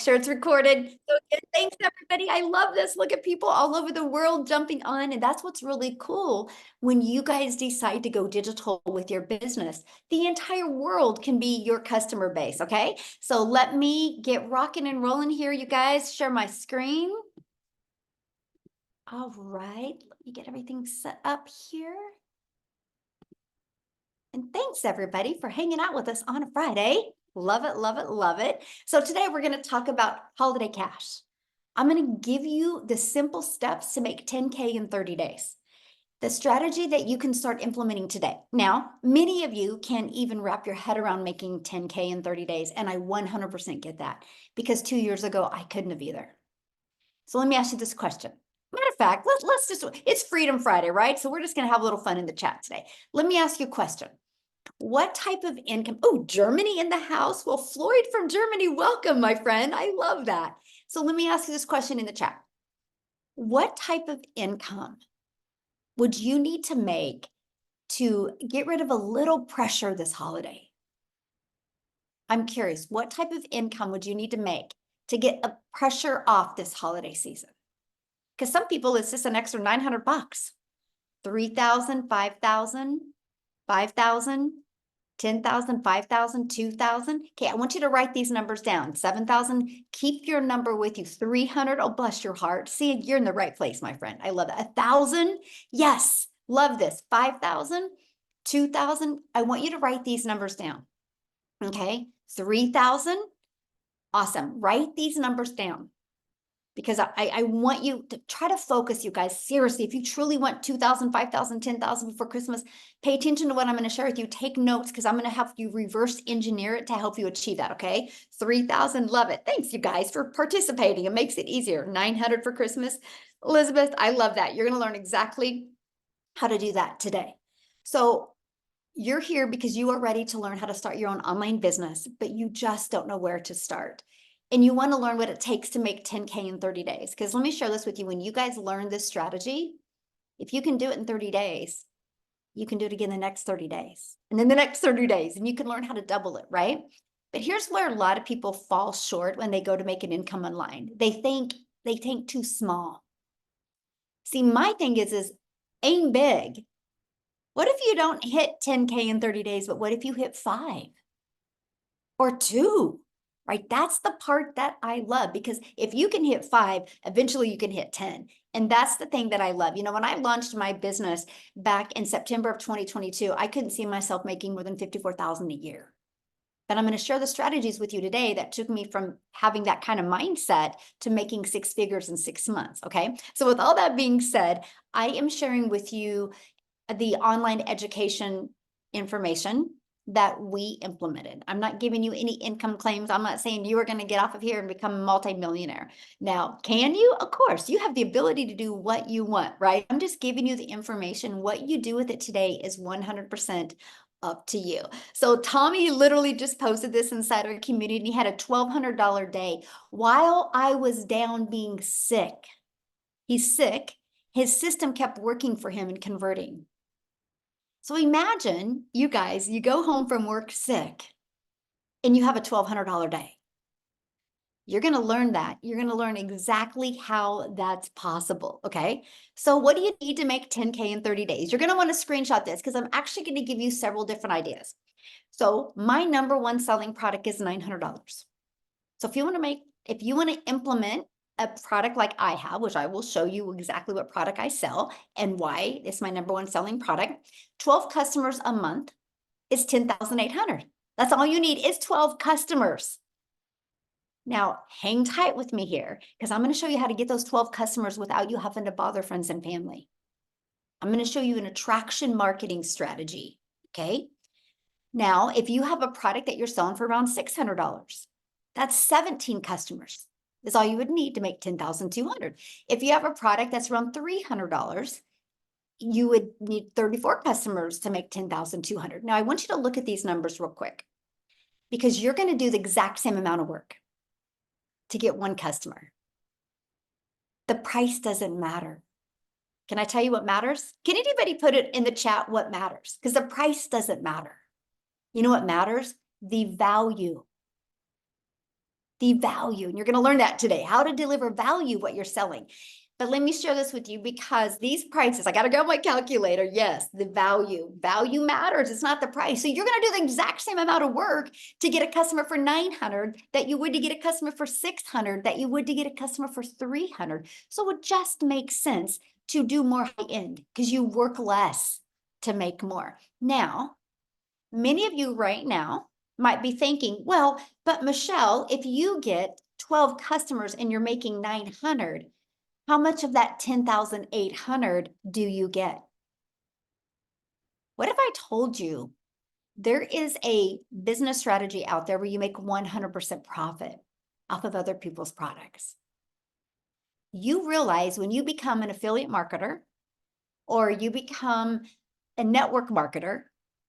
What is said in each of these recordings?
sure it's recorded. So again, thanks everybody. I love this. Look at people all over the world jumping on. And that's what's really cool when you guys decide to go digital with your business. The entire world can be your customer base, okay? So let me get rocking and rolling here, you guys. Share my screen. All right, let me get everything set up here. And thanks everybody for hanging out with us on a Friday. Love it, love it, love it. So today we're going to talk about holiday cash. I'm going to give you the simple steps to make 10K in 30 days. The strategy that you can start implementing today. Now, many of you can't even wrap your head around making 10K in 30 days. And I 100% get that because 2 years ago, I couldn't have either. So let me ask you this question. Matter of fact, let's just, it's Freedom Friday, right? So we're just going to have a little fun in the chat today. Let me ask you a question. What type of income? Oh, Germany in the house. Well, Floyd from Germany, welcome, my friend. I love that. So let me ask you this question in the chat. What type of income would you need to make to get rid of a little pressure this holiday? I'm curious, what type of income would you need to make to get a pressure off this holiday season? Because some people, it's just an extra 900 bucks, 3,000, 5,000, 5,000, 10,000, 5,000, 2,000. Okay, I want you to write these numbers down. 7,000, keep your number with you. 300, oh, bless your heart. See, you're in the right place, my friend. I love that. 1,000, yes, love this. 5,000, 2,000, I want you to write these numbers down. Okay, 3,000, awesome. Write these numbers down. Because I want you to try to focus, you guys. Seriously, if you truly want 2,000, 5,000, 10,000 before Christmas, pay attention to what I'm going to share with you. Take notes because I'm going to help you reverse engineer it to help you achieve that, okay? 3,000, love it. Thanks, you guys, for participating. It makes it easier. 900 for Christmas. Elizabeth, I love that. You're going to learn exactly how to do that today. So you're here because you are ready to learn how to start your own online business, but you just don't know where to start. And you want to learn what it takes to make 10K in 30 days. Because let me share this with you. When you guys learn this strategy, if you can do it in 30 days, you can do it again the next 30 days. And then the next 30 days, and you can learn how to double it, right? But here's where a lot of people fall short when they go to make an income online. They think too small. See, my thing is aim big. What if you don't hit 10K in 30 days, but what if you hit 5 or 2? Right? That's the part that I love, because if you can hit 5, eventually you can hit 10. And that's the thing that I love. You know, when I launched my business back in September of 2022, I couldn't see myself making more than 54,000 a year. But I'm going to share the strategies with you today that took me from having that kind of mindset to making 6 figures in 6 months. Okay. So with all that being said, I am sharing with you the online education information that we implemented. I'm not giving you any income claims. I'm not saying you are going to get off of here and become a multimillionaire. Now, can you? Of course, you have the ability to do what you want, right? I'm just giving you the information. What you do with it today is 100% up to you. So Tommy literally just posted this inside our community. He had a $1,200 day while I was down being sick. He's sick. His system kept working for him and converting. So imagine, you guys, you go home from work sick and you have a $1,200 day. You're going to learn that. You're going to learn exactly how that's possible. Okay. So what do you need to make 10K in 30 days? You're going to want to screenshot this because I'm actually going to give you several different ideas. So my number one selling product is $900. So if you want to implement a product like I have, which I will show you exactly what product I sell and why it's my number one selling product, 12 customers a month is 10,800. That's all you need is 12 customers. Now, hang tight with me here because I'm going to show you how to get those 12 customers without you having to bother friends and family. I'm going to show you an attraction marketing strategy. Okay. Now, if you have a product that you're selling for around $600, that's 17 customers. Is all you would need to make 10,200. If you have a product that's around $300, you would need 34 customers to make 10,200. Now, I want you to look at these numbers real quick because you're going to do the exact same amount of work to get one customer. The price doesn't matter. Can I tell you what matters? Can anybody put it in the chat what matters? Because the price doesn't matter. You know what matters? The value. the value. And you're going to learn that today, how to deliver value, what you're selling. But let me share this with you because these prices, I got to go my calculator. Yes, the value matters. It's not the price. So you're going to do the exact same amount of work to get a customer for 900 that you would to get a customer for 600, that you would to get a customer for 300. So it just makes sense to do more high end because you work less to make more. Now, many of you right now might be thinking, well, but Michelle, if you get 12 customers and you're making 900, how much of that 10,800 do you get? What if I told you there is a business strategy out there where you make 100% profit off of other people's products? You realize when you become an affiliate marketer or you become a network marketer,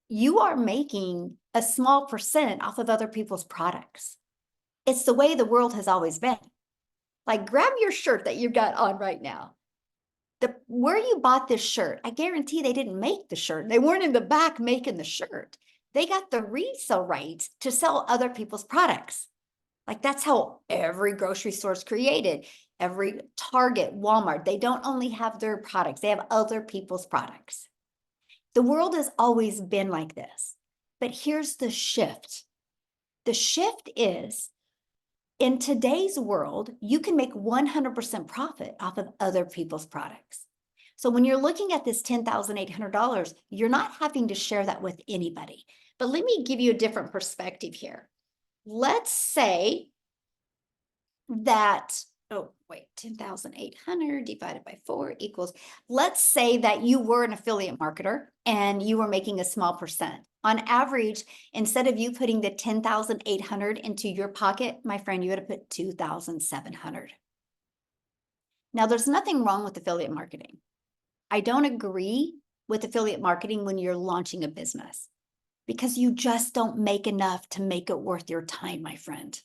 you are making a small percent off of other people's products. It's the way the world has always been. Like, grab your shirt that you've got on right now. Where you bought this shirt, I guarantee they didn't make the shirt. They weren't in the back making the shirt. They got the resale rights to sell other people's products. Like, that's how every grocery store is created. Every Target, Walmart, they don't only have their products, they have other people's products. The world has always been like this. But here's the shift. The shift is, in today's world, you can make 100% profit off of other people's products. So when you're looking at this $10,800, you're not having to share that with anybody. But let me give you a different perspective here. Let's say that, 10,800 divided by 4 equals, let's say that you were an affiliate marketer and you were making a small percent. On average, instead of you putting the 10,800 into your pocket, my friend, you would have put 2,700. Now, there's nothing wrong with affiliate marketing. I don't agree with affiliate marketing when you're launching a business because you just don't make enough to make it worth your time, my friend.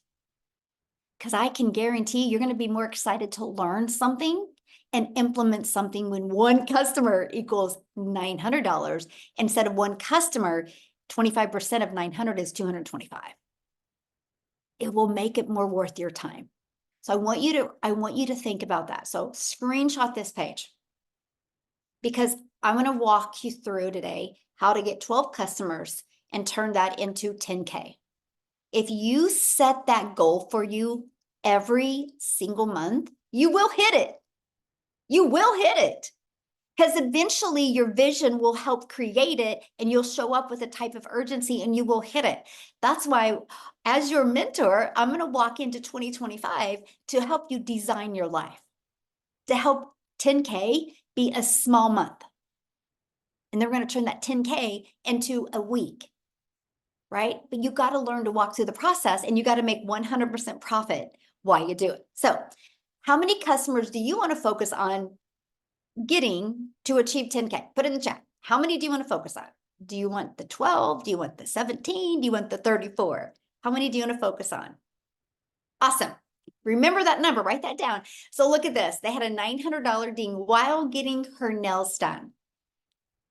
Because I can guarantee you're going to be more excited to learn something and implement something when one customer equals $900 instead of one customer, 25% of 900 is 225. It will make it more worth your time. So I want you to think about that. So screenshot this page because I'm going to walk you through today how to get 12 customers and turn that into 10K. If you set that goal for you every single month, you will hit it. You will hit it because eventually your vision will help create it and you'll show up with a type of urgency and you will hit it. That's why, as your mentor, I'm going to walk into 2025 to help you design your life, to help 10K be a small month. And then we're going to turn that 10K into a week. Right? But you got to learn to walk through the process and you got to make 100% profit while you do it. So how many customers do you want to focus on getting to achieve 10K? Put it in the chat. How many do you want to focus on? Do you want the 12? Do you want the 17? Do you want the 34? How many do you want to focus on? Awesome. Remember that number, write that down. So look at this. They had a $900 ding while getting her nails done.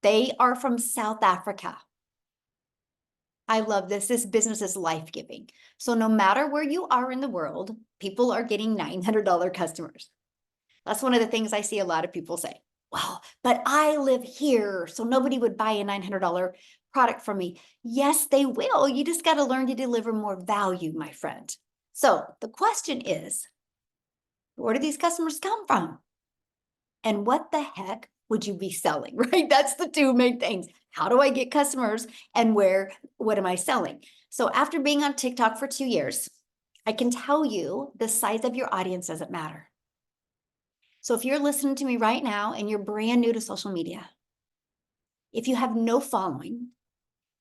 They are from South Africa. I love this. This business is life-giving. So no matter where you are in the world, people are getting $900 customers. That's one of the things I see a lot of people say. Well, but I live here, so nobody would buy a $900 product from me. Yes, they will. You just got to learn to deliver more value, my friend. So the question is, where do these customers come from? And what the heck would you be selling, right? That's the two main things. How do I get customers and what am I selling? So after being on TikTok for 2 years, I can tell you the size of your audience doesn't matter. So if you're listening to me right now and you're brand new to social media, if you have no following,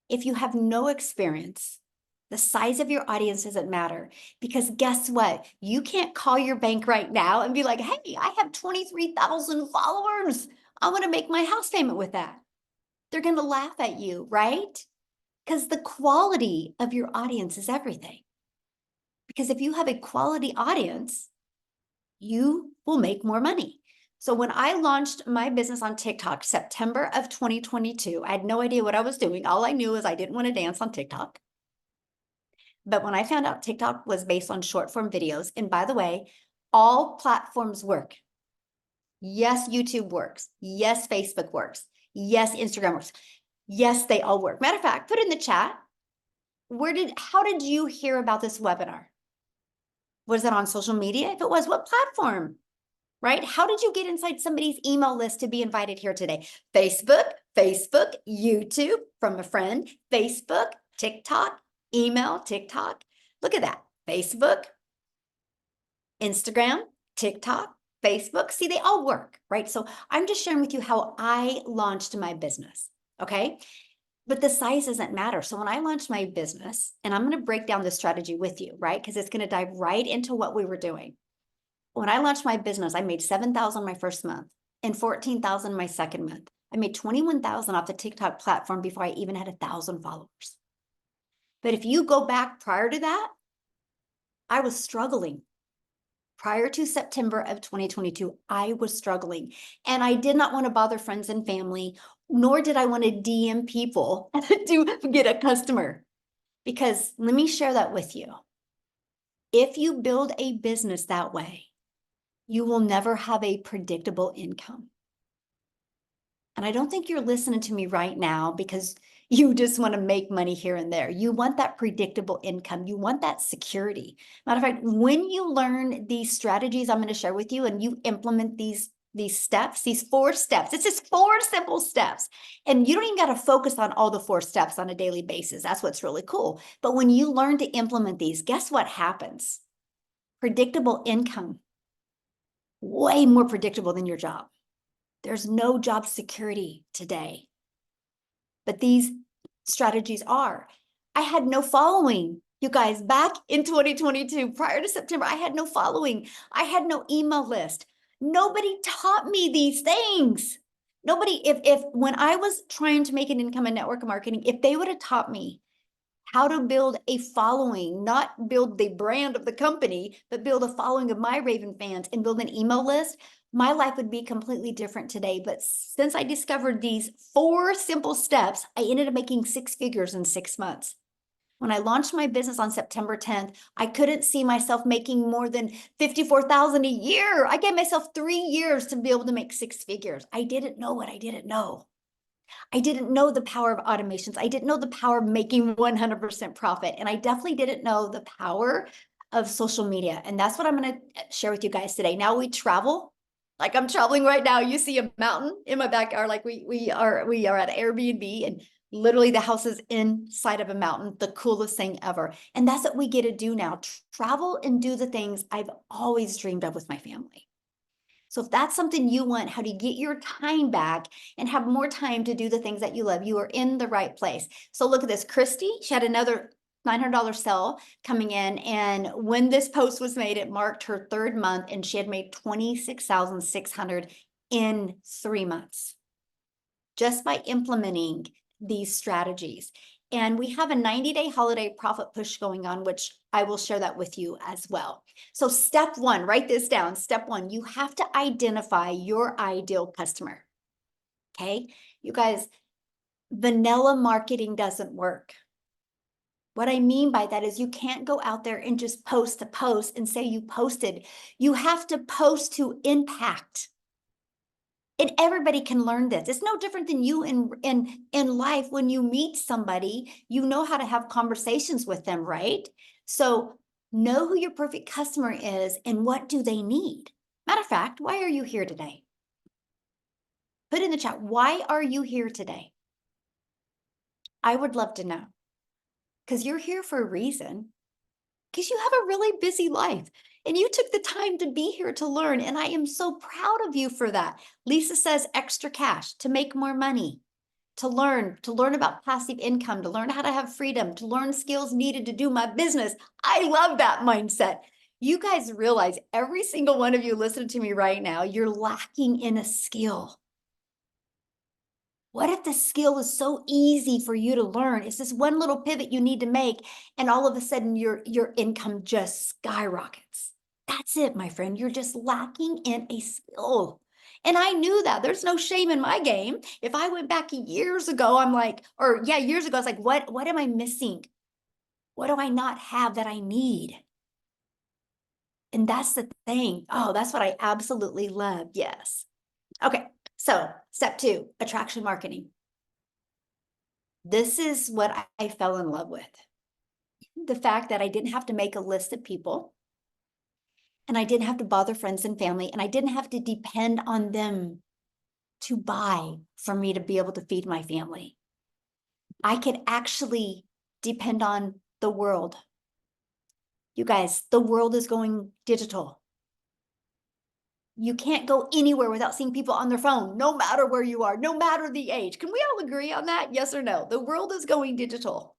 if you have no experience, the size of your audience doesn't matter because guess what? You can't call your bank right now and be like, hey, I have 23,000 followers. I want to make my house payment with that. They're going to laugh at you, right? Because the quality of your audience is everything. Because if you have a quality audience, you will make more money. So when I launched my business on TikTok, September of 2022, I had no idea what I was doing. All I knew is I didn't want to dance on TikTok. But when I found out TikTok was based on short form videos, and by the way, all platforms work. Yes, YouTube works. Yes, Facebook works. Yes, Instagram works. Yes, they all work. Matter of fact, put in the chat, how did you hear about this webinar? Was it on social media? If it was, what platform? Right? How did you get inside somebody's email list to be invited here today? Facebook, YouTube from a friend, Facebook, TikTok, email, TikTok. Look at that. Facebook, Instagram, TikTok, Facebook. See, they all work, right? So I'm just sharing with you how I launched my business. Okay. But the size doesn't matter. So when I launched my business, and I'm going to break down the strategy with you, right? Because it's going to dive right into what we were doing. When I launched my business, I made $7,000 my first month and $14,000 my second month. I made $21,000 off the TikTok platform before I even had 1,000 followers. But if you go back prior to that, I was struggling. Prior to September of 2022, I was struggling, and I did not want to bother friends and family, nor did I want to DM people to get a customer. Because let me share that with you. If you build a business that way, you will never have a predictable income. And I don't think you're listening to me right now because you just want to make money here and there. You want that predictable income. You want that security. Matter of fact, when you learn these strategies I'm going to share with you and you implement these steps, these 4 steps, it's just 4 simple steps. And you don't even got to focus on all the 4 steps on a daily basis. That's what's really cool. But when you learn to implement these, guess what happens? Predictable income. Way more predictable than your job. There's no job security today. But these strategies are. I had no following. You guys, back in 2022, prior to September, I had no following. I had no email list. Nobody taught me these things. Nobody, if when I was trying to make an income in network marketing, if they would have taught me how to build a following, not build the brand of the company, but build a following of my Raven fans and build an email list, my life would be completely different today. But since I discovered these 4 simple steps, I ended up making 6 figures in 6 months. When I launched my business on September 10th, I couldn't see myself making more than $54,000 a year. I gave myself 3 years to be able to make 6 figures. I didn't know what I didn't know. I didn't know the power of automations. I didn't know the power of making 100% profit. And I definitely didn't know the power of social media. And that's what I'm going to share with you guys today. Now we travel. Like I'm traveling right now. You see a mountain in my backyard. Like we are at Airbnb, and literally the house is inside of a mountain, the coolest thing ever. And that's what we get to do now. Travel and do the things I've always dreamed of with my family. So if that's something you want, how to get your time back and have more time to do the things that you love, you are in the right place. So look at this. Christy, she had another $900 sale coming in. And when this post was made, it marked her 3rd month, and she had made $26,600 in 3 months just by implementing these strategies. And we have a 90-day holiday profit push going on, which I will share that with you as well. So step 1, write this down. Step 1, you have to identify your ideal customer. Okay, you guys, vanilla marketing doesn't work. What I mean by that is you can't go out there and just post a post and say you posted. You have to post to impact. And everybody can learn this. It's no different than you in life. When you meet somebody, you know how to have conversations with them, right? So know who your perfect customer is and what do they need. Matter of fact, why are you here today? Put in the chat, why are you here today? I would love to know, because you're here for a reason, because you have a really busy life. And you took the time to be here to learn. And I am so proud of you for that. Lisa says extra cash to make more money, to learn about passive income, to learn how to have freedom, to learn skills needed to do my business. I love that mindset. You guys realize every single one of you listening to me right now, you're lacking in a skill. What if the skill is so easy for you to learn? It's this one little pivot you need to make, and all of a sudden your income just skyrockets. That's it, my friend. You're just lacking in a skill. And I knew that. There's no shame in my game. If I went back years ago, I'm like, years ago, I was like, what am I missing? What do I not have that I need? And that's the thing. Oh, that's what I absolutely love. Yes. Okay. So step 2, attraction marketing. This is what I fell in love with. The fact that I didn't have to make a list of people, and I didn't have to bother friends and family, and I didn't have to depend on them to buy for me to be able to feed my family. I could actually depend on the world. You guys, the world is going digital. You can't go anywhere without seeing people on their phone, no matter where you are, no matter the age. Can we all agree on that? Yes or no? The world is going digital.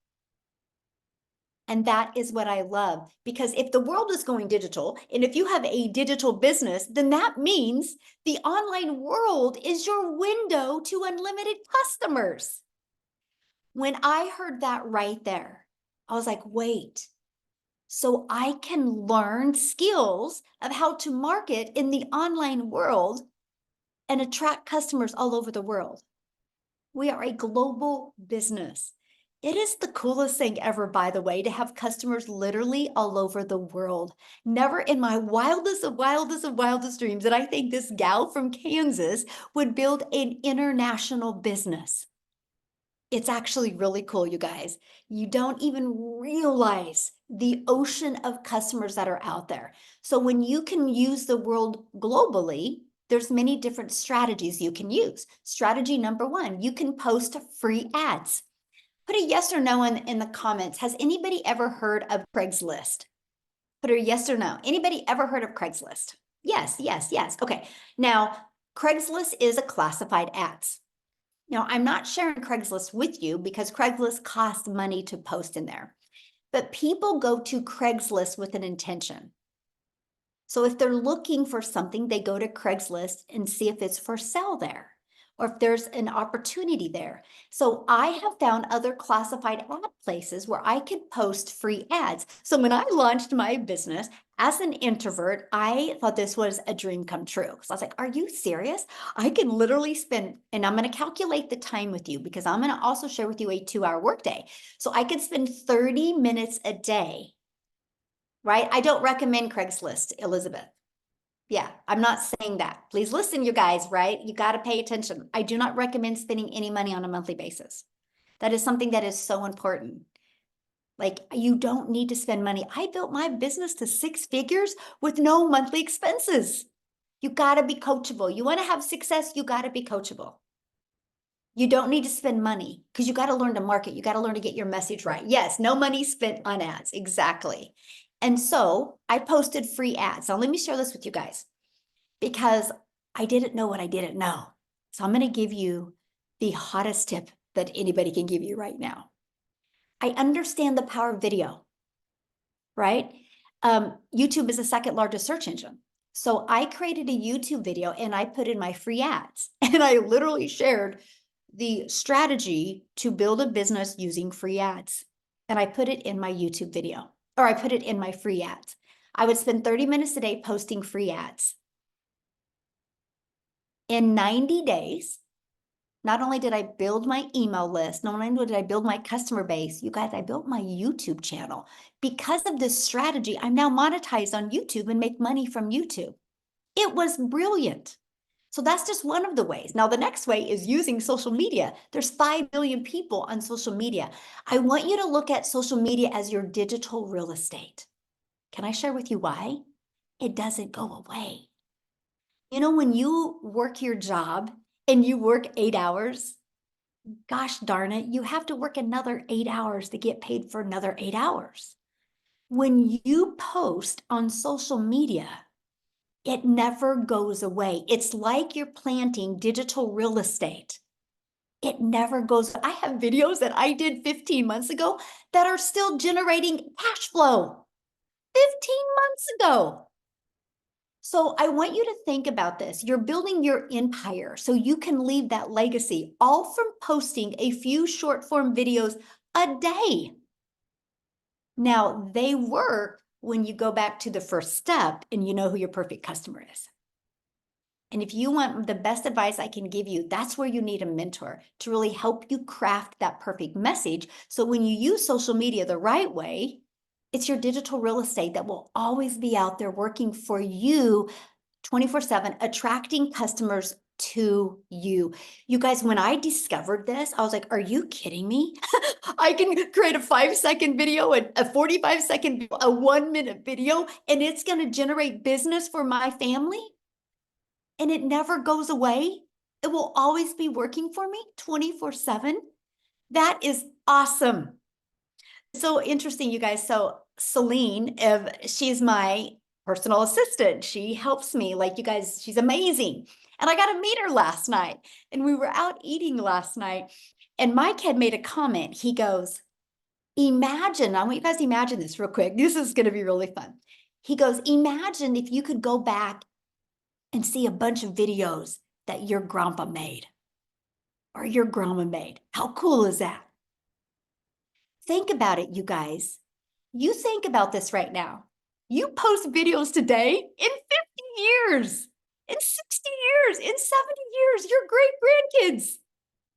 And that is what I love, because if the world is going digital, and if you have a digital business, then that means the online world is your window to unlimited customers. When I heard that right there, I was like, wait, so I can learn skills of how to market in the online world and attract customers all over the world. We are a global business. It is the coolest thing ever, by the way, to have customers literally all over the world. Never in my wildest of wildest of wildest dreams did I think this gal from Kansas would build an international business. It's actually really cool, you guys. You don't even realize the ocean of customers that are out there. So when you can use the world globally, there's many different strategies you can use. Strategy number 1, you can post free ads. Put a yes or no in the comments. Has anybody ever heard of Craigslist? Put a yes or no. Anybody ever heard of Craigslist? Yes, yes, yes. Okay. Now, Craigslist is a classified ads. Now, I'm not sharing Craigslist with you because Craigslist costs money to post in there, but people go to Craigslist with an intention. So if they're looking for something, they go to Craigslist and see if it's for sale there, or if there's an opportunity there. So I have found other classified ad places where I could post free ads. So when I launched my business as an introvert, I thought this was a dream come true. So I was like, are you serious? I can literally spend, and I'm going to calculate the time with you because I'm going to also share with you a 2-hour workday. So I could spend 30 minutes a day, right? I don't recommend Craigslist, Elizabeth. Yeah, I'm not saying that. Please listen, you guys, right? You got to pay attention. I do not recommend spending any money on a monthly basis. That is something that is so important. Like, you don't need to spend money. I built my business to 6 figures with no monthly expenses. You got to be coachable. You want to have success, you got to be coachable. You don't need to spend money because you got to learn to market. You got to learn to get your message right. Yes, no money spent on ads. Exactly. And so I posted free ads. Now, let me share this with you guys because I didn't know what I didn't know. So I'm going to give you the hottest tip that anybody can give you right now. I understand the power of video, right? YouTube is the second largest search engine. So I created a YouTube video and I put in my free ads and I literally shared the strategy to build a business using free ads. And I put it in my YouTube video, or I put it in my free ads. I would spend 30 minutes a day posting free ads. In 90 days, not only did I build my email list, not only did I build my customer base, you guys, I built my YouTube channel. Because of this strategy, I'm now monetized on YouTube and make money from YouTube. It was brilliant. So that's just one of the ways. Now, the next way is using social media. There's 5 billion people on social media. I want you to look at social media as your digital real estate. Can I share with you why? It doesn't go away. You know, when you work your job and you work 8 hours, gosh darn it, you have to work another 8 hours to get paid for another 8 hours. When you post on social media, it never goes away. It's like you're planting digital real estate. It never goes. I have videos that I did 15 months ago that are still generating cash flow 15 months ago. So I want you to think about this. You're building your empire so you can leave that legacy, all from posting a few short form videos a day. Now, they work when you go back to the first step and you know who your perfect customer is. And if you want the best advice I can give you, that's where you need a mentor to really help you craft that perfect message. So when you use social media the right way, it's your digital real estate that will always be out there working for you 24/7, attracting customers to you. You guys, when I discovered this, I was like, are you kidding me? I can create a 5-second video, a 45-second, a 1-minute video, and it's going to generate business for my family. And it never goes away. It will always be working for me 24/7. That is awesome. So interesting, you guys. So Celine, she's my personal assistant. She helps me, like, you guys, she's amazing. And I got to meet her last night. And we were out eating last night. And Mike had made a comment. He goes, imagine, I want you guys to imagine this real quick. This is going to be really fun. He goes, imagine if you could go back and see a bunch of videos that your grandpa made or your grandma made. How cool is that? Think about it, you guys. You think about this right now. You post videos today, in 50 years, in 60 years, in 70 years, your great grandkids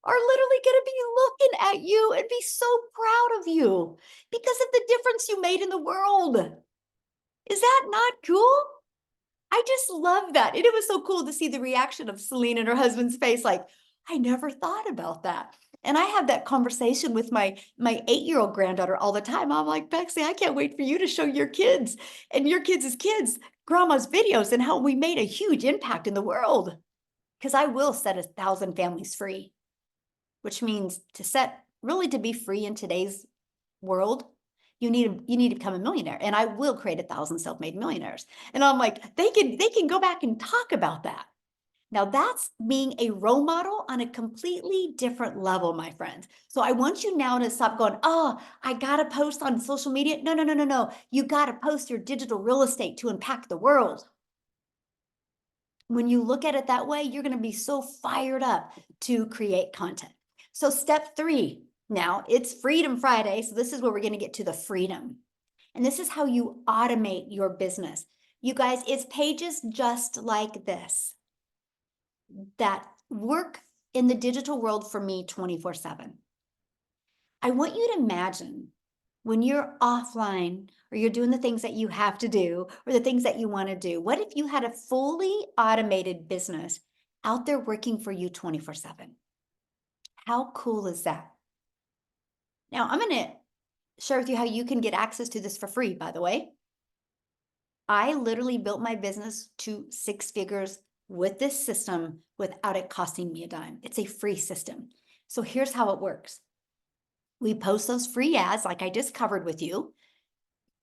are literally going to be looking at you and be so proud of you because of the difference you made in the world. Is that not cool? I just love that. And it was so cool to see the reaction of Celine and her husband's face, like, I never thought about that. And I have that conversation with my 8-year-old granddaughter all the time. I'm like, Bexley, I can't wait for you to show your kids and your kids' kids grandma's videos and how we made a huge impact in the world. Because I will set 1,000 families free, which means to be free in today's world, you need to become a millionaire, and I will create 1,000 self-made millionaires. And I'm like, they can go back and talk about that. Now that's being a role model on a completely different level, my friends. So I want you now to stop going, oh, I gotta post on social media. No. You gotta post your digital real estate to impact the world. When you look at it that way, you're gonna be so fired up to create content. So step 3, now it's Freedom Friday. So this is where we're going to get to the freedom. And this is how you automate your business. You guys, it's pages just like this that work in the digital world for me 24/7. I want you to imagine when you're offline or you're doing the things that you have to do or the things that you want to do. What if you had a fully automated business out there working for you 24/7? How cool is that? Now, I'm going to share with you how you can get access to this for free, by the way. I literally built my business to 6 figures with this system without it costing me a dime. It's a free system. So here's how it works. We post those free ads like I just covered with you.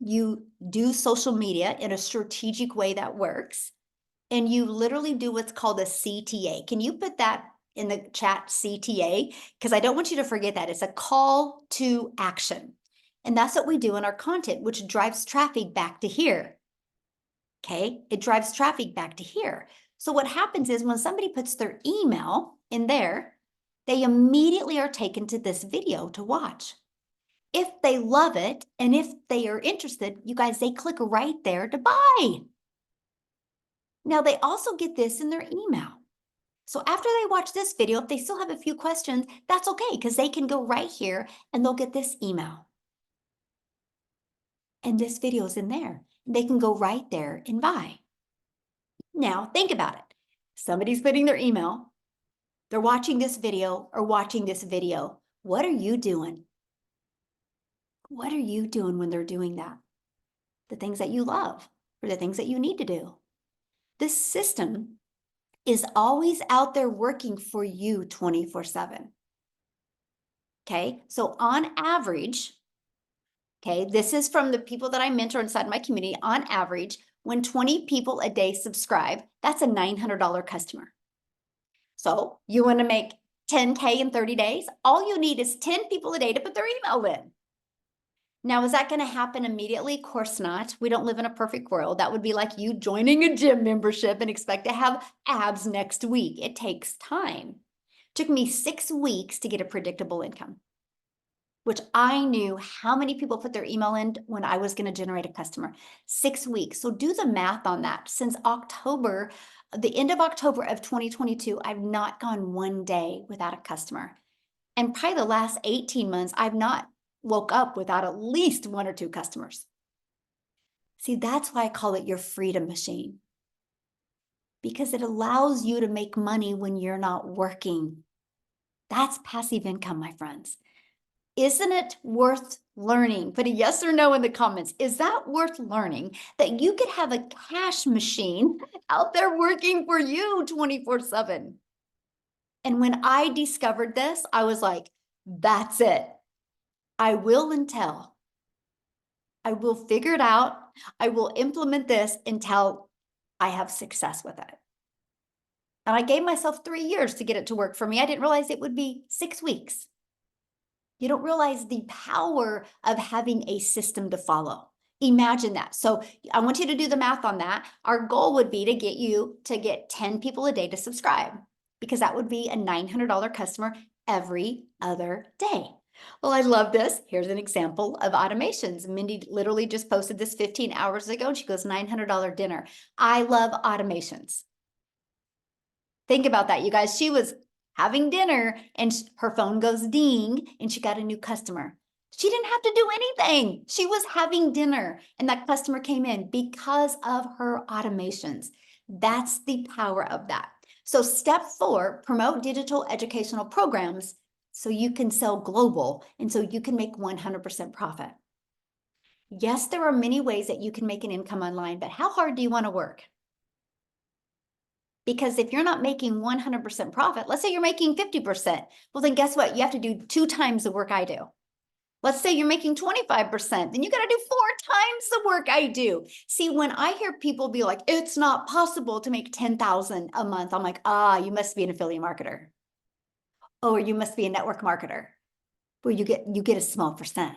You do social media in a strategic way that works. And you literally do what's called a CTA. Can you put that in the chat, CTA? Because I don't want you to forget that. It's a call to action. And that's what we do in our content, which drives traffic back to here. Okay, it drives traffic back to here. So what happens is when somebody puts their email in there, they immediately are taken to this video to watch. If they love it and if they are interested, you guys, they click right there to buy. Now they also get this in their email. So after they watch this video, if they still have a few questions, that's okay because they can go right here and they'll get this email. And this video is in there. They can go right there and buy. Now think about it. Somebody's putting their email. They're watching this video or watching this video. What are you doing? What are you doing when they're doing that? The things that you love or the things that you need to do. This system is always out there working for you 24/7. Okay, so on average, okay, this is from the people that I mentor inside my community. On average, when 20 people a day subscribe, that's a $900 customer. So you want to make 10K in 30 days? All you need is 10 people a day to put their email in. Now, is that going to happen immediately? Of course not. We don't live in a perfect world. That would be like you joining a gym membership and expect to have abs next week. It takes time. It took me 6 weeks to get a predictable income. which I knew how many people put their email in when I was going to generate a customer. 6 weeks. So do the math on that. Since October, the end of October of 2022, I've not gone one day without a customer. And probably the last 18 months, I've not woke up without at least 1 or 2 customers. See, that's why I call it your freedom machine, because it allows you to make money when you're not working. That's passive income, my friends. Isn't it worth learning? Put a yes or no in the comments. Is that worth learning, that you could have a cash machine out there working for you 24/7? And when I discovered this, I was like, that's it. I will until I will figure it out. I will implement this until I have success with it. And I gave myself 3 years to get it to work for me. I didn't realize it would be 6 weeks. You don't realize the power of having a system to follow. Imagine that. So I want you to do the math on that. Our goal would be to get you to get 10 people a day to subscribe, because that would be a $900 customer every other day. Well, I love this. Here's an example of automations. Mindy literally just posted this 15 hours ago, and she goes, $900 dinner. I love automations. Think about that, you guys. She was having dinner and her phone goes ding and she got a new customer. She didn't have to do anything. She was having dinner and that customer came in because of her automations. That's the power of that. So step 4, promote digital educational programs so you can sell global and so you can make 100% profit. Yes, there are many ways that you can make an income online, but how hard do you want to work? Because if you're not making 100% profit, let's say you're making 50%, well, then guess what? You have to do 2 times the work I do. Let's say you're making 25%, then you got to do 4 times the work I do. See, when I hear people be like, it's not possible to make 10,000 a month, I'm like, you must be an affiliate marketer. Or you must be a network marketer, where you get a small percent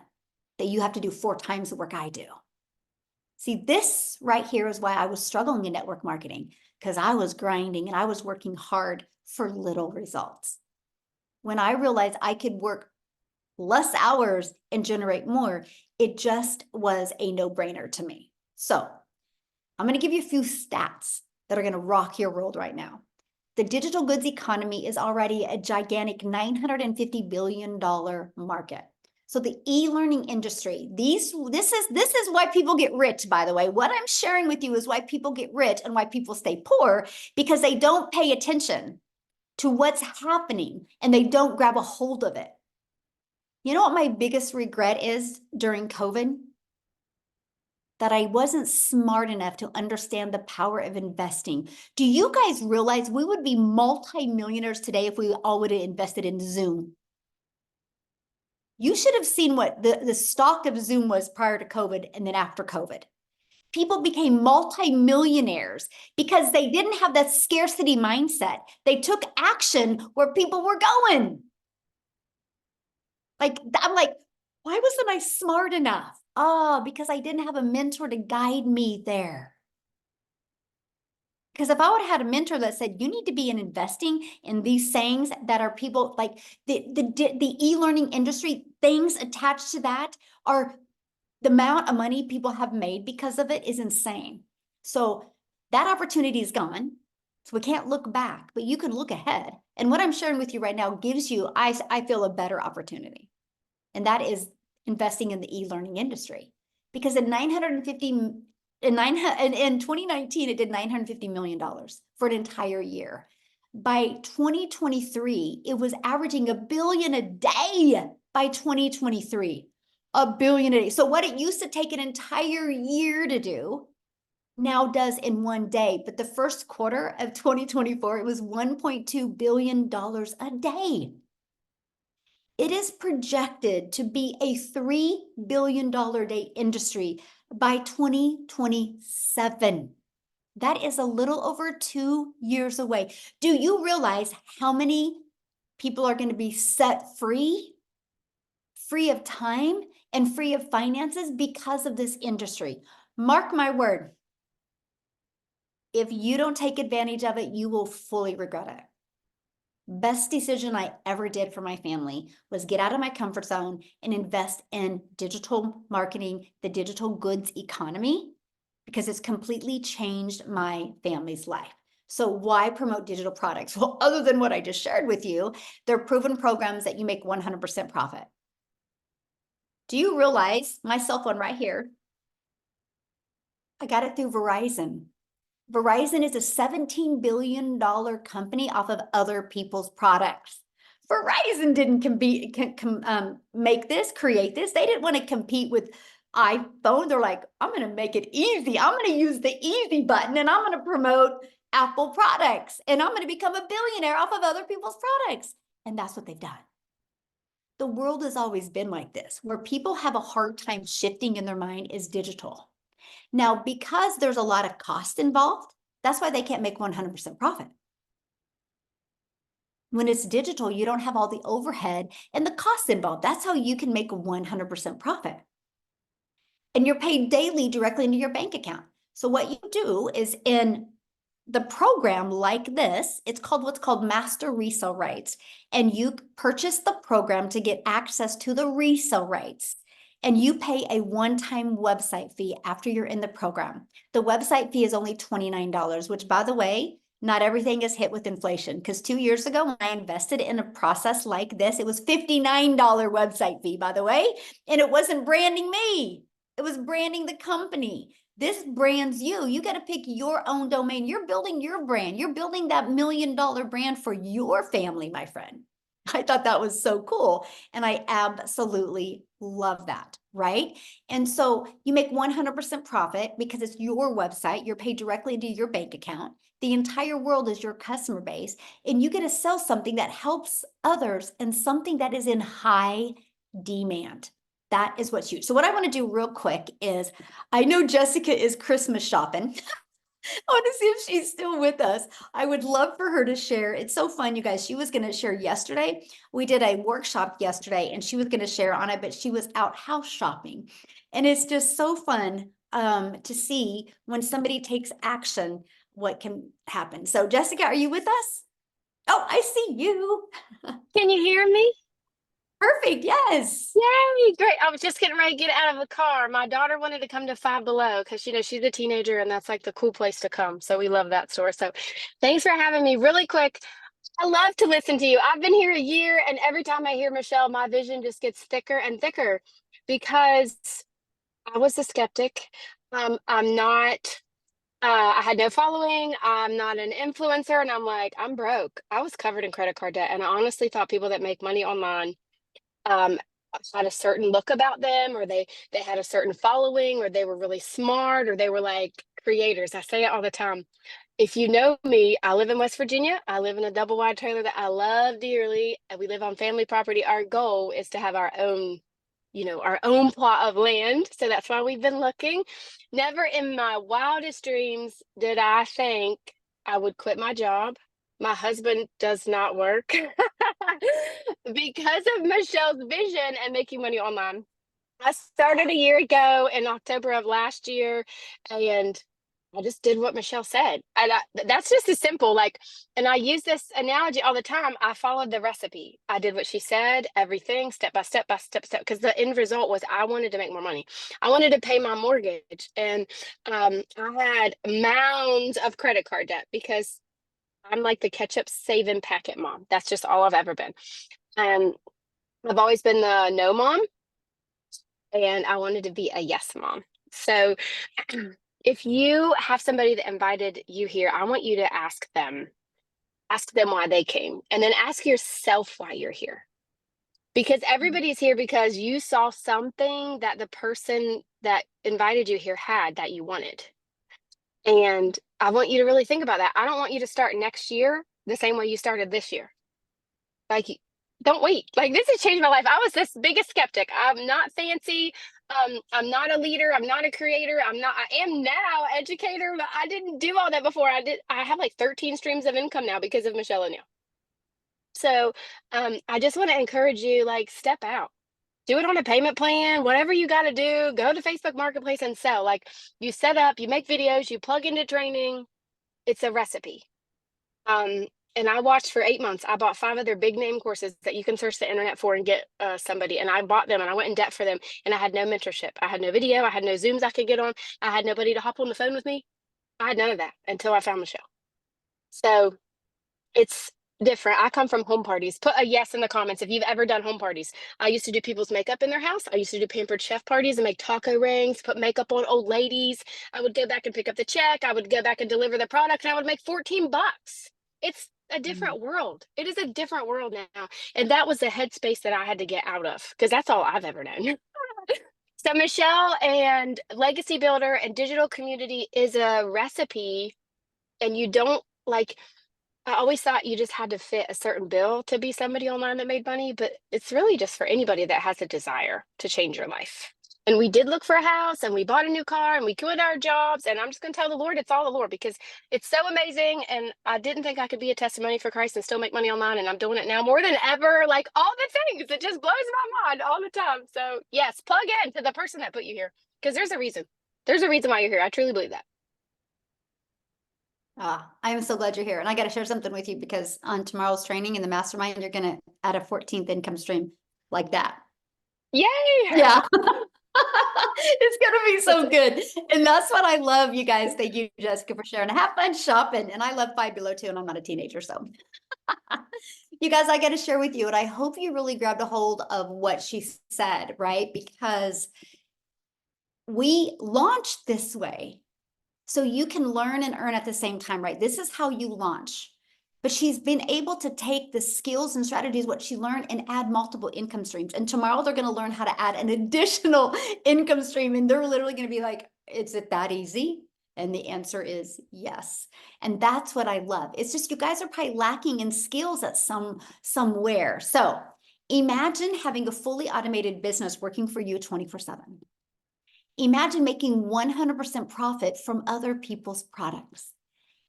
that you have to do 4 times the work I do. See, this right here is why I was struggling in network marketing, because I was grinding and I was working hard for little results. When I realized I could work less hours and generate more, it just was a no-brainer to me. So I'm going to give you a few stats that are going to rock your world right now. The digital goods economy is already a gigantic $950 billion market. So the e-learning industry, this is why people get rich, by the way. What I'm sharing with you is why people get rich and why people stay poor, because they don't pay attention to what's happening and they don't grab a hold of it. You know what my biggest regret is during COVID? That I wasn't smart enough to understand the power of investing. Do you guys realize we would be multi-millionaires today if we all would have invested in Zoom? You should have seen what the stock of Zoom was prior to COVID and then after COVID. People became multi-millionaires because they didn't have that scarcity mindset. They took action where people were going. I'm like, why wasn't I smart enough? Because I didn't have a mentor to guide me there. Because if I would have had a mentor that said, you need to be investing in these things that are people like the e-learning industry, things attached to that are the amount of money people have made because of it is insane. So that opportunity is gone. So we can't look back, but you can look ahead. And what I'm sharing with you right now gives you, I feel, a better opportunity. And that is investing in the e-learning industry. Because in 2019, it did $950 million for an entire year. By 2023, it was averaging $1 billion a day by 2023. $1 billion a day. So what it used to take an entire year to do now does in one day. But the first quarter of 2024, it was $1.2 billion a day. It is projected to be a $3 billion a day industry by 2027. That is a little over 2 years away. Do you realize how many people are going to be set free of time and free of finances because of this industry? Mark my word. If you don't take advantage of it, you will fully regret it. Best decision I ever did for my family was get out of my comfort zone and invest in digital marketing, the digital goods economy, because it's completely changed my family's life. So why promote digital products? Well, other than what I just shared with you, they're proven programs that you make 100% profit. Do you realize my cell phone right here? I got it through Verizon. Verizon is a $17 billion company off of other people's products. Verizon didn't create this. They didn't want to compete with iPhone. They're like, I'm going to make it easy. I'm going to use the easy button and I'm going to promote Apple products and I'm going to become a billionaire off of other people's products. And that's what they've done. The world has always been like this. Where people have a hard time shifting in their mind is digital. Now, because there's a lot of cost involved, that's why they can't make 100% profit. When it's digital, you don't have all the overhead and the costs involved. That's how you can make 100% profit. And you're paid daily directly into your bank account. So what you do is in the program like this, it's called what's called master resale rights. And you purchase the program to get access to the resale rights. And you pay a one-time website fee after you're in the program. The website fee is only $29, which, by the way, not everything is hit with inflation. Because 2 years ago, when I invested in a process like this, it was $59 website fee, by the way. And it wasn't branding me. It was branding the company. This brands you. You got to pick your own domain. You're building your brand. You're building that $1 million brand for your family, my friend. I thought that was so cool. And I absolutely love that, right? And so you make 100% profit because it's your website. You're paid directly into your bank account. The entire world is your customer base. And you get to sell something that helps others and something that is in high demand. That is what's huge. So what I want to do real quick is, I know Jessica is Christmas shopping. I want to see if she's still with us. I would love for her to share. It's so fun, you guys. She was going to share yesterday. We did a workshop yesterday and she was going to share on it, but she was out house shopping. And it's just so fun to see when somebody takes action, what can happen. So Jessica, are you with us? Oh, I see you. Can you hear me? Perfect. Yes. Yay, great. I was just getting ready to get out of the car. My daughter wanted to come to Five Below because, she's a teenager and that's like the cool place to come. So we love that store. So thanks for having me. Really quick, I love to listen to you. I've been here a year and every time I hear Michelle, my vision just gets thicker and thicker because I was a skeptic. I'm not, I had no following. I'm not an influencer. And I'm like, I'm broke. I was covered in credit card debt. And I honestly thought people that make money online um, had a certain look about them, or they had a certain following, or they were really smart, or they were like creators. I say it all the time. If you know me, I live in West Virginia. I live in a double wide trailer that I love dearly, and we live on family property. Our goal is to have our own, our own plot of land. So that's why we've been looking. Never in my wildest dreams did I think I would quit my job. My husband does not work because of Michelle's vision and making money online. I started a year ago in October of last year, and I just did what Michelle said. And that's just as simple. Like, and I use this analogy all the time. I followed the recipe. I did what she said, everything step by step by step, because the end result was I wanted to make more money. I wanted to pay my mortgage. And I had mounds of credit card debt because I'm like the ketchup saving packet mom. That's just all I've ever been. And I've always been the no mom, and I wanted to be a yes mom. So if you have somebody that invited you here, I want you to ask them why they came, and then ask yourself why you're here. Because everybody's here because you saw something that the person that invited you here had that you wanted. And I want you to really think about that. I don't want you to start next year the same way you started this year. Like, don't wait. Like, this has changed my life. I was this biggest skeptic. I'm not fancy. I'm not a leader. I'm not a creator. I am now educator, but I didn't do all that before. I have like 13 streams of income now because of Michelle and you. So I just want to encourage you, like, step out. Do it on a payment plan, whatever you got to do. Go to Facebook Marketplace and sell. Like, you set up, you make videos, you plug into training. It's a recipe. And And I watched for 8 months. I bought 5 of their big name courses that you can search the internet for and get somebody. And I bought them and I went in debt for them. And I had no mentorship. I had no video. I had no Zooms I could get on. I had nobody to hop on the phone with me. I had none of that until I found Michelle. So it's different. I come from home parties. Put a yes in the comments if you've ever done home parties. I used to do people's makeup in their house. I used to do pampered chef parties and make taco rings, put makeup on old ladies. I would go back and pick up the check. I would go back and deliver the product and I would make 14 bucks. It's a different world. It is a different world now. And that was the headspace that I had to get out of because that's all I've ever known. So Michelle and Legacy Builder and digital community is a recipe, and you don't like I always thought you just had to fit a certain bill to be somebody online that made money, but it's really just for anybody that has a desire to change your life. And we did look for a house and we bought a new car and we quit our jobs. And I'm just going to tell the Lord it's all the Lord because it's so amazing. And I didn't think I could be a testimony for Christ and still make money online. And I'm doing it now more than ever. Like all the things, it just blows my mind all the time. So, yes, plug in to the person that put you here because there's a reason. There's a reason why you're here. I truly believe that. I am so glad you're here. And I got to share something with you because on tomorrow's training in the mastermind, you're going to add a 14th income stream like that. Yay! Yeah. It's going to be so good. And that's what I love, you guys. Thank you, Jessica, for sharing. Have fun shopping. And I love Five Below too, and I'm not a teenager, so. You guys, I got to share with you, and I hope you really grabbed a hold of what she said, right? Because we launched this way so you can learn and earn at the same time, right? This is how you launch. But she's been able to take the skills and strategies, what she learned, and add multiple income streams. And tomorrow they're going to learn how to add an additional income stream. And they're literally going to be like, is it that easy? And the answer is yes. And that's what I love. It's just you guys are probably lacking in skills at somewhere. So imagine having a fully automated business working for you 24/7. Imagine making 100% profit from other people's products.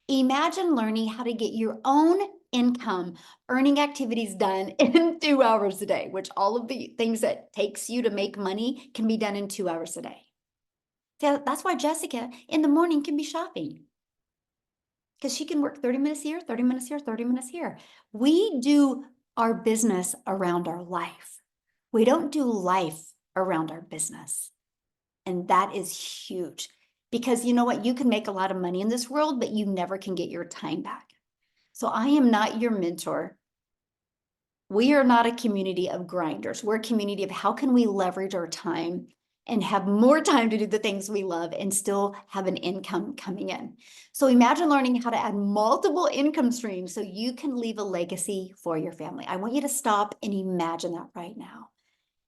Imagine learning how to get your own income earning activities done in 2 hours a day, which all of the things that takes you to make money can be done in 2 hours a day. So that's why Jessica in the morning can be shopping, because she can work 30 minutes here, 30 minutes here, 30 minutes here. We do our business around our life. We don't do life around our business. And that is huge. Because you know what? You can make a lot of money in this world, but you never can get your time back. So I am not your mentor. We are not a community of grinders. We're a community of how can we leverage our time and have more time to do the things we love and still have an income coming in. So imagine learning how to add multiple income streams so you can leave a legacy for your family. I want you to stop and imagine that right now,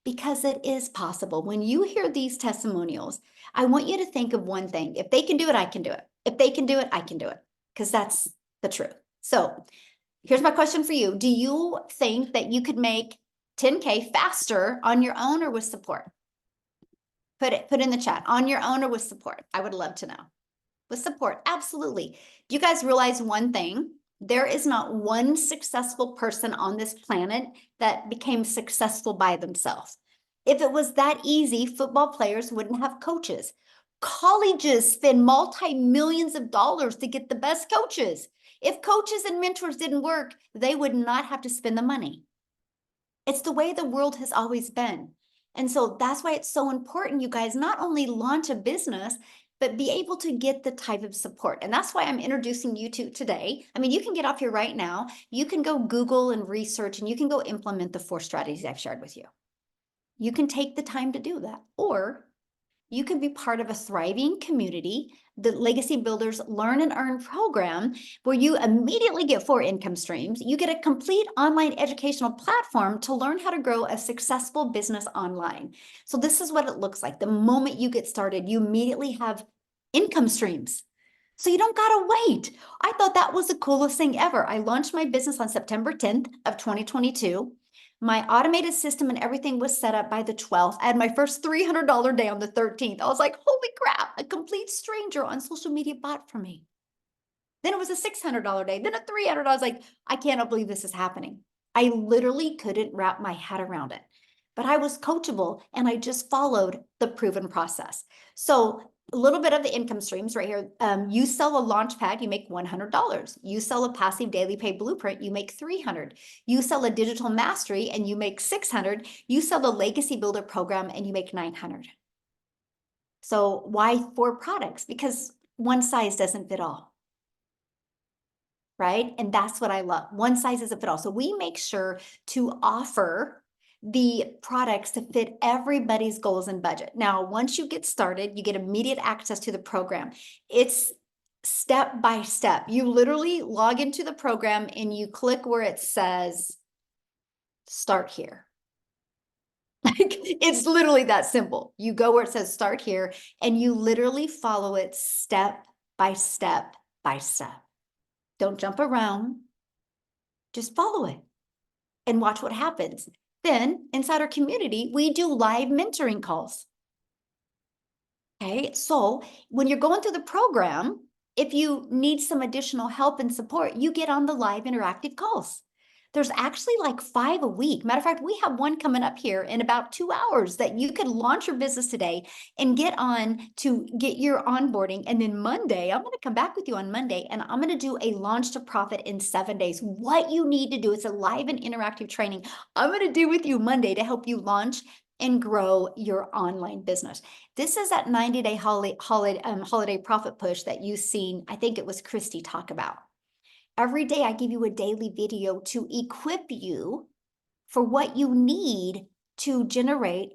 because it is possible. When you hear these testimonials, I want you to think of one thing. If they can do it, I can do it. If they can do it, I can do it, because that's the truth. So here's my question for you. Do you think that you could make 10K faster on your own or with support? Put in the chat, on your own or with support. I would love to know. With support, absolutely. Do you guys realize one thing? There is not one successful person on this planet that became successful by themselves. If it was that easy, football players wouldn't have coaches. Colleges spend multi-millions of dollars to get the best coaches. If coaches and mentors didn't work, they would not have to spend the money. It's the way the world has always been. And so that's why it's so important, you guys, not only launch a business, but be able to get the type of support. And that's why I'm introducing you to today. I mean, you can get off here right now. You can go Google and research, and you can go implement the 4 strategies I've shared with you. You can take the time to do that, or you can be part of a thriving community, the Legacy Builders Learn and Earn program, where you immediately get 4 income streams. You get a complete online educational platform to learn how to grow a successful business online. So this is what it looks like. The moment you get started, you immediately have income streams. So you don't gotta wait. I thought that was the coolest thing ever. I launched my business on September 10th of 2022. My automated system and everything was set up by the 12th. I had my first $300 day on the 13th. I was like, holy crap, a complete stranger on social media bought for me. Then it was a $600 day, then a $300. I was like, I cannot believe this is happening. I literally couldn't wrap my head around it, but I was coachable and I just followed the proven process. So a little bit of the income streams right here. You sell a launch pad, you make $100. You sell a passive daily pay blueprint, you make $300. You sell a digital mastery and you make $600. You sell the legacy builder program and you make $900. So why 4 products? Because one size doesn't fit all. Right? And that's what I love. One size doesn't fit all. So we make sure to offer the products to fit everybody's goals and budget. Now, once you get started, you get immediate access to the program. It's step by step. You literally log into the program and you click where it says start here. Like, it's literally that simple. You go where it says start here and you literally follow it step by step by step. Don't jump around. Just follow it and watch what happens. Then inside our community, we do live mentoring calls. Okay, so when you're going through the program, if you need some additional help and support, you get on the live interactive calls. There's actually like 5 a week. Matter of fact, we have one coming up here in about 2 hours that you could launch your business today and get on to get your onboarding. And then Monday, I'm going to come back with you on Monday and I'm going to do a launch to profit in 7 days. What you need to do, it's a live and interactive training I'm going to do with you Monday to help you launch and grow your online business. This is that 90-day holiday profit push that you've seen. I think it was Christy talk about. Every day I give you a daily video to equip you for what you need to generate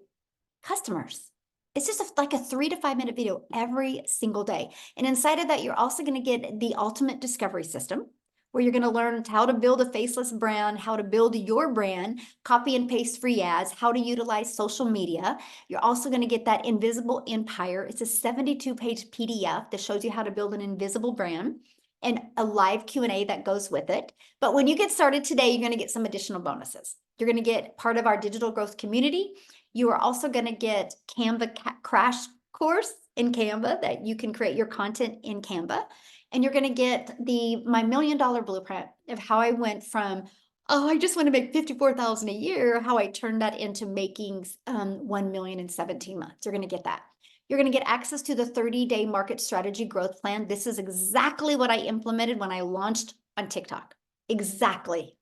customers. It's just like a 3 to 5 minute video every single day. And inside of that, you're also going to get the ultimate discovery system, where you're going to learn how to build a faceless brand, how to build your brand, copy and paste free ads, how to utilize social media. You're also going to get that invisible empire. It's a 72-page PDF that shows you how to build an invisible brand and a live Q&A that goes with it. But when you get started today, you're going to get some additional bonuses. You're going to get part of our digital growth community. You are also going to get Canva crash course in Canva that you can create your content in Canva. And you're going to get my $1 million blueprint of how I went from, oh, I just want to make $54,000 a year, how I turned that into making 1 million in 17 months. You're going to get that. You're going to get access to the 30-day market strategy growth plan. This is exactly what I implemented when I launched on TikTok. Exactly.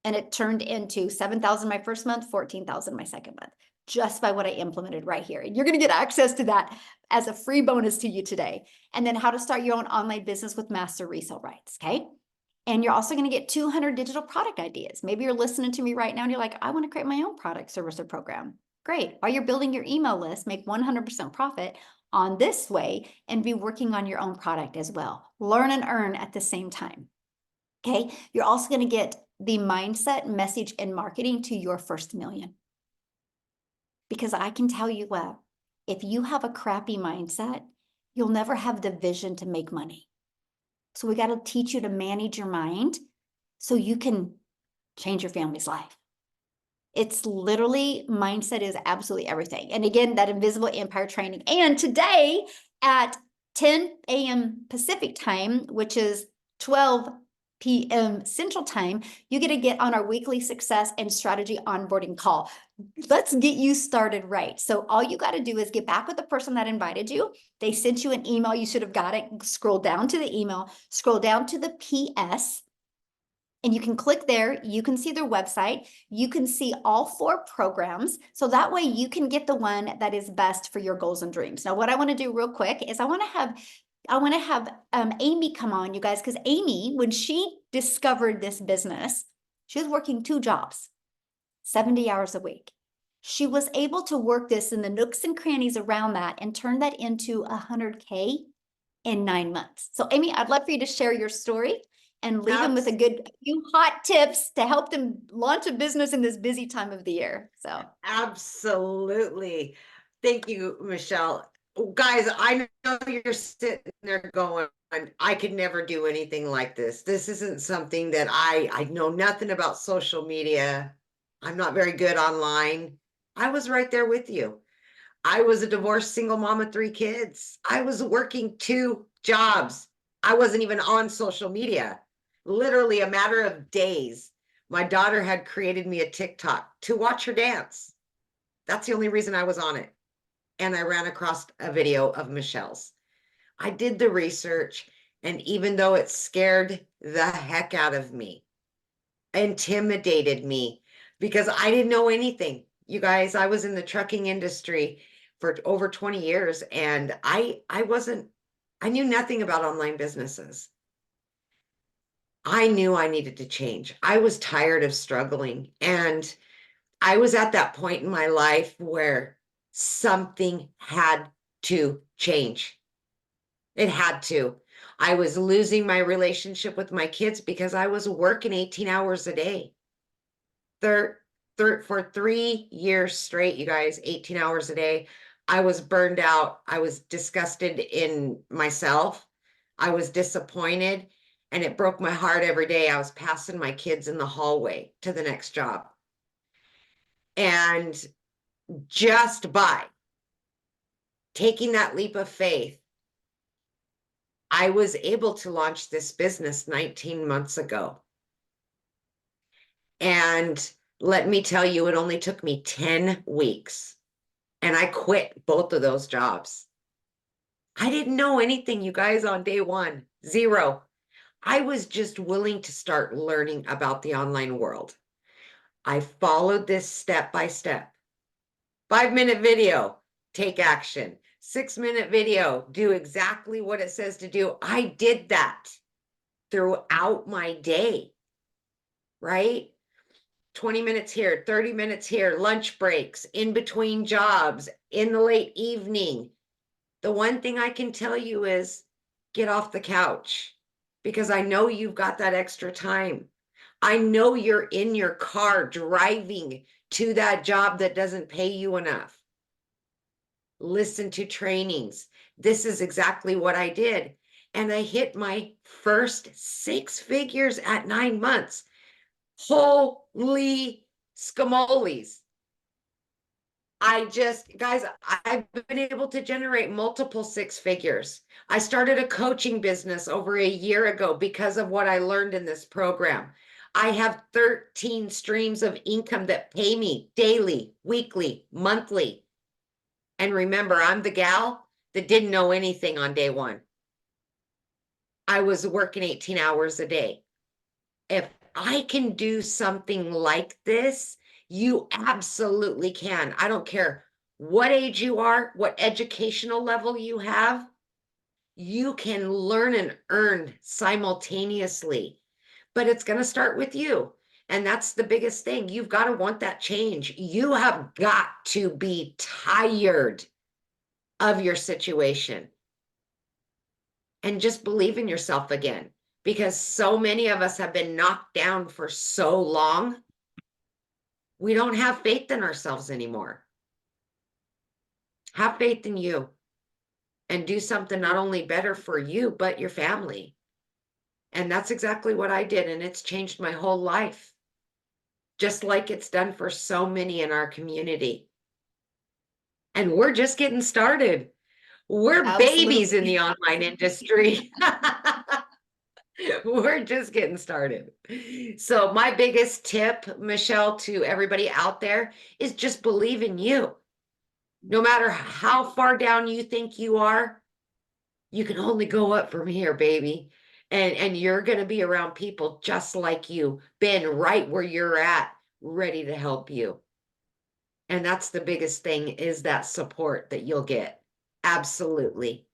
And it turned into 7,000 my first month, 14,000 my second month, just by what I implemented right here. And you're going to get access to that as a free bonus to you today. And then how to start your own online business with master resale rights. Okay. And you're also going to get 200 digital product ideas. Maybe you're listening to me right now and you're like, I want to create my own product, service, or program. Great. While you're building your email list, make 100% profit on this way and be working on your own product as well. Learn and earn at the same time. Okay. You're also going to get the mindset, message, and marketing to your first million. Because I can tell you what, if you have a crappy mindset, you'll never have the vision to make money. So we got to teach you to manage your mind so you can change your family's life. It's literally, mindset is absolutely everything. And again, that invisible empire training. And today at 10 a.m. Pacific time, which is 12 p.m. Central time, you get to get on our weekly success and strategy onboarding call. Let's get you started right. So all you got to do is get back with the person that invited you. They sent you an email. You should have got it. Scroll down to the email, scroll down to the PS, and you can click there. You can see their website. You can see all 4 programs. So that way you can get the one that is best for your goals and dreams. Now, what I want to do real quick is I want to have Amy come on, you guys, because Amy, when she discovered this business, she was working 2 jobs, 70 hours a week. She was able to work this in the nooks and crannies around that and turn that into 100K in 9 months. So Amy, I'd love for you to share your story and leave them with a few hot tips to help them launch a business in this busy time of the year. So Absolutely. Thank you, Michelle. Guys, I know you're sitting there going, I could never do anything like this. This isn't something that I know nothing about social media. I'm not very good online. I was right there with you. I was a divorced single mom of 3 kids. I was working 2 jobs. I wasn't even on social media. Literally a matter of days, my daughter had created me a TikTok to watch her dance. That's the only reason I was on it. and I ran across a video of Michelle's. I did the research, and even though it scared the heck out of me, intimidated me, because I didn't know anything. You guys, I was in the trucking industry for over 20 years, and I knew nothing about online businesses. I knew I needed to change. I was tired of struggling, and I was at that point in my life where something had to change. It had to. I was losing my relationship with my kids because I was working 18 hours a day. For 3 years straight, you guys, 18 hours a day. I was burned out. I was disgusted in myself. I was disappointed, and it broke my heart every day. I was passing my kids in the hallway to the next job. And just by taking that leap of faith, I was able to launch this business 19 months ago. And let me tell you, it only took me 10 weeks. And I quit both of those jobs. I didn't know anything, you guys, on day one. Zero. I was just willing to start learning about the online world. I followed this step by step. 5-minute video, take action. 6-minute video, do exactly what it says to do. I did that throughout my day, right? 20 minutes here, 30 minutes here, lunch breaks, in between jobs, in the late evening. The one thing I can tell you is get off the couch, because I know you've got that extra time. I know you're in your car driving to that job that doesn't pay you enough. Listen to trainings. This is exactly what I did. And I hit my first 6 figures at 9 months. Holy scamoles. Guys, I've been able to generate multiple 6 figures. I started a coaching business over a year ago because of what I learned in this program. I have 13 streams of income that pay me daily, weekly, monthly. And remember, I'm the gal that didn't know anything on day one. I was working 18 hours a day. If I can do something like this, you absolutely can. I don't care what age you are, what educational level you have, you can learn and earn simultaneously. But it's going to start with you. And that's the biggest thing. You've got to want that change. You have got to be tired of your situation and just believe in yourself again, because so many of us have been knocked down for so long. We don't have faith in ourselves anymore. Have faith in you and do something not only better for you, but your family. And that's exactly what I did. And it's changed my whole life, just like it's done for so many in our community. And we're just getting started. We're babies in the online industry. We're just getting started. So my biggest tip, Michelle, to everybody out there is just believe in you. No matter how far down you think you are, you can only go up from here, baby. And you're going to be around people just like you, been right where you're at, ready to help you. And that's the biggest thing, is that support that you'll get. Absolutely.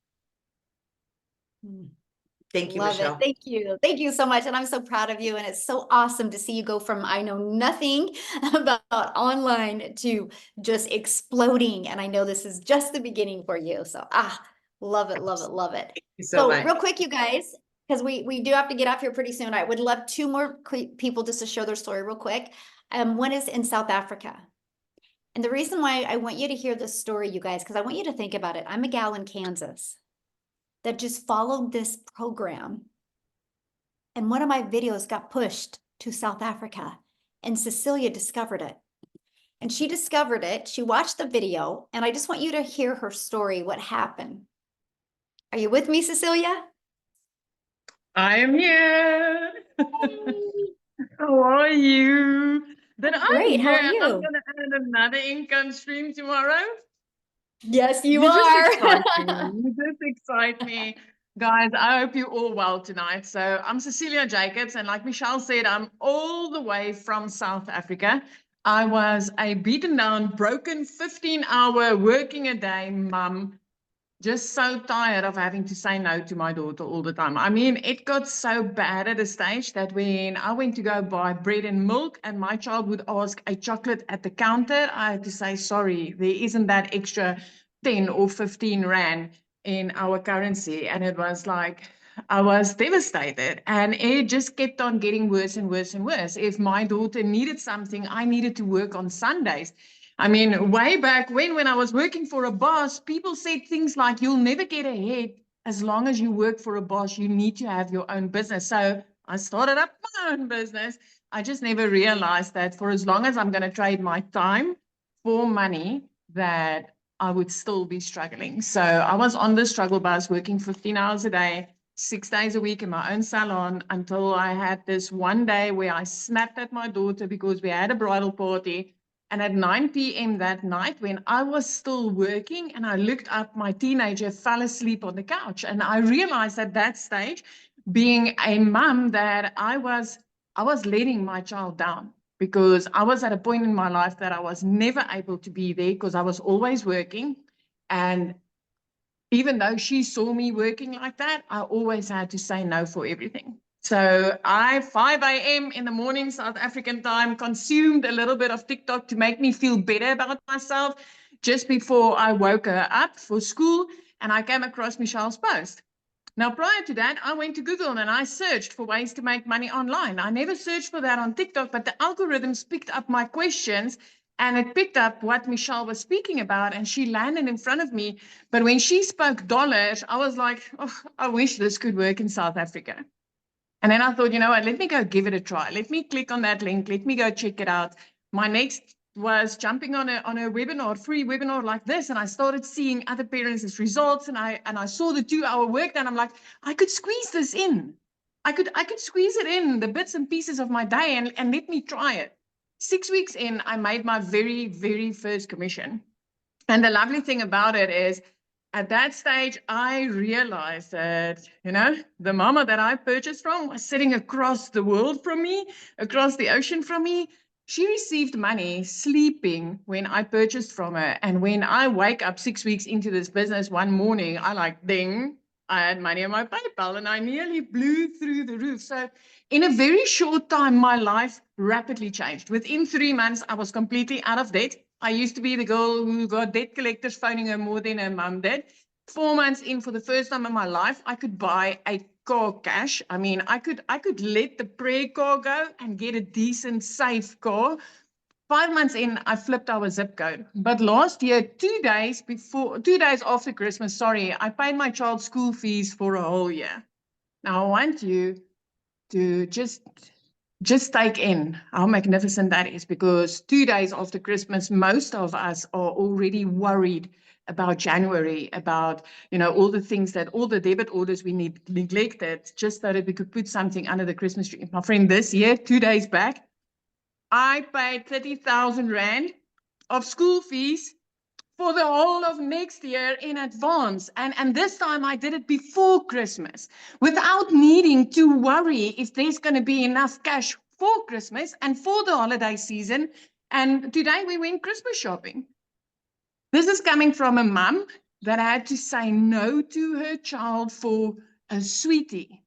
Thank you, Love Michelle. it. Thank you. Thank you so much. And I'm so proud of you. And it's so awesome to see you go from I know nothing about online to just exploding. And I know this is just the beginning for you. So love it, love it, love it. Thank you so much. Real quick, you guys, because we do have to get off here pretty soon. I would love 2 more people just to share their story real quick. One is in South Africa. And the reason why I want you to hear this story, you guys, because I want you to think about it. I'm a gal in Kansas that just followed this program. And one of my videos got pushed to South Africa, and Cecilia discovered it. And she discovered it, she watched the video, and I just want you to hear her story, what happened. Are you with me, Cecilia? I am here. How are you? Then I'm Great, here how are and you? I'm going to add another income stream tomorrow. Yes, you You just are. excite me. You just excite me. Guys, I hope you're all well tonight. So I'm Cecilia Jacobs, and like Michelle said, I'm all the way from South Africa. I was a beaten down, broken 15-hour working a day mum, just so tired of having to say no to my daughter all the time. I mean, it got so bad at a stage that when I went to go buy bread and milk and my child would ask a chocolate at the counter, I had to say, sorry, there isn't that extra 10 or 15 Rand in our currency. And it was like, I was devastated, and it just kept on getting worse and worse and worse. If my daughter needed something, I needed to work on Sundays. I mean, way back when I was working for a boss, people said things like, you'll never get ahead as long as you work for a boss. You need to have your own business. So I started up my own business. I just never realized that for as long as I'm going to trade my time for money, that I would still be struggling. So I was on the struggle bus working 15 hours a day, 6 days a week in my own salon, until I had this one day where I snapped at my daughter because we had a bridal party. And at 9 p.m. that night, when I was still working and I looked up, my teenager fell asleep on the couch. And I realized at that stage, being a mom, that I was letting my child down, because I was at a point in my life that I was never able to be there because I was always working. And even though she saw me working like that, I always had to say no for everything. So I, 5 a.m. in the morning, South African time, consumed a little bit of TikTok to make me feel better about myself just before I woke her up for school. And I came across Michelle's post. Now, prior to that, I went to Google and I searched for ways to make money online. I never searched for that on TikTok, but the algorithms picked up my questions and it picked up what Michelle was speaking about, and she landed in front of me. But when she spoke dollars, I was like, oh, I wish this could work in South Africa. And then I thought, you know what, let me go give it a try. Let me click on that link. Let me go check it out. My next was jumping on a webinar, free webinar like this, and I started seeing other parents' results, and I saw the 2-hour work, and I'm like, I could squeeze this in. I could squeeze it in, the bits and pieces of my day, and let me try it. 6 weeks in, I made my very, very first commission. And the lovely thing about it is, at that stage, I realized that, you know, the mama that I purchased from was sitting across the world from me, across the ocean from me. She received money sleeping when I purchased from her. And when I wake up 6 weeks into this business one morning, I like, ding, I had money in my PayPal and I nearly blew through the roof. So in a very short time, my life rapidly changed. Within 3 months, I was completely out of debt. I used to be the girl who got debt collectors phoning her more than her mum did. 4 months in, for the first time in my life, I could buy a car cash. I mean, I could let the prayer car go and get a decent, safe car. 5 months in, I flipped our zip code. But last year, 2 days after Christmas, sorry, I paid my child's school fees for a whole year. Now I want you to just take in how magnificent that is, because 2 days after Christmas, most of us are already worried about January, about, you know, all the things that, all the debit orders we neglected just so that we could put something under the Christmas tree. My friend, this year, 2 days back, I paid 30,000 Rand of school fees for the whole of next year in advance. And this time I did it before Christmas without needing to worry if there's going to be enough cash for Christmas and for the holiday season. And today we went Christmas shopping. This is coming from a mum that had to say no to her child for a sweetie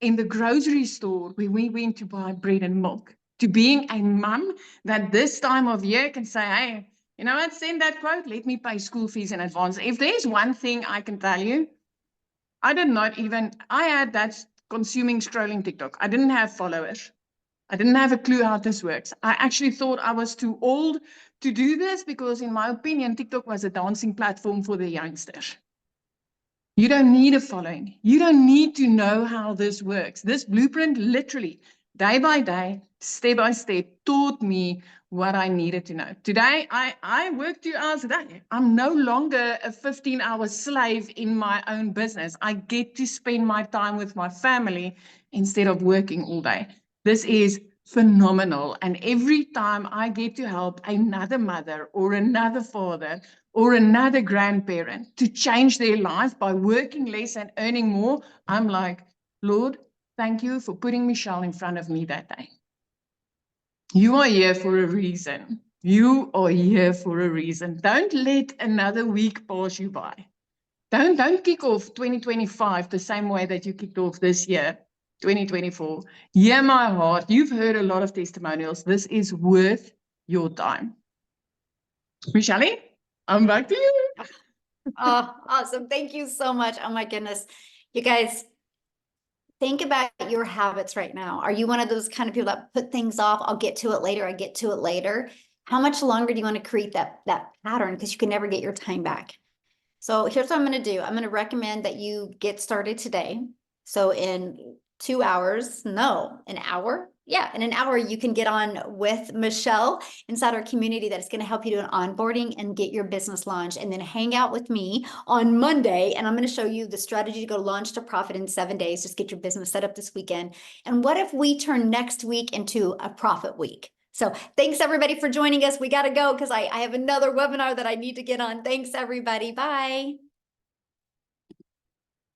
in the grocery store where we went to buy bread and milk, to being a mum that this time of year can say, hey, you know what, send that quote, let me pay school fees in advance. If there's one thing I can tell you, I had that consuming scrolling TikTok. I didn't have followers. I didn't have a clue how this works. I actually thought I was too old to do this because, in my opinion, TikTok was a dancing platform for the youngsters. You don't need a following. You don't need to know how this works. This blueprint literally, day by day, step by step, taught me what I needed to know. Today, I work 2 hours a day. I'm no longer a 15-hour slave in my own business. I get to spend my time with my family instead of working all day. This is phenomenal. And every time I get to help another mother or another father or another grandparent to change their life by working less and earning more, I'm like, Lord, thank you for putting Michelle in front of me that day. You are here for a reason. You are here for a reason. Don't let another week pass you by. Don't kick off 2025 the same way that you kicked off this year, 2024. Hear my heart. You've heard a lot of testimonials. This is worth your time. Michelle, I'm back to you. Oh, awesome. Thank you so much. Oh my goodness. You guys, think about your habits right now. Are you one of those kind of people that put things off? I'll get to it later. I get to it later. How much longer do you want to create that pattern? Because you can never get your time back. So here's what I'm going to do. I'm going to recommend that you get started today. So in 2 hours, no, an hour. Yeah, in an hour, you can get on with Michelle inside our community that is going to help you do an onboarding and get your business launched, and then hang out with me on Monday. And I'm going to show you the strategy to go launch to profit in 7 days. Just get your business set up this weekend. And what if we turn next week into a profit week? So thanks everybody for joining us. We got to go because I have another webinar that I need to get on. Thanks everybody. Bye.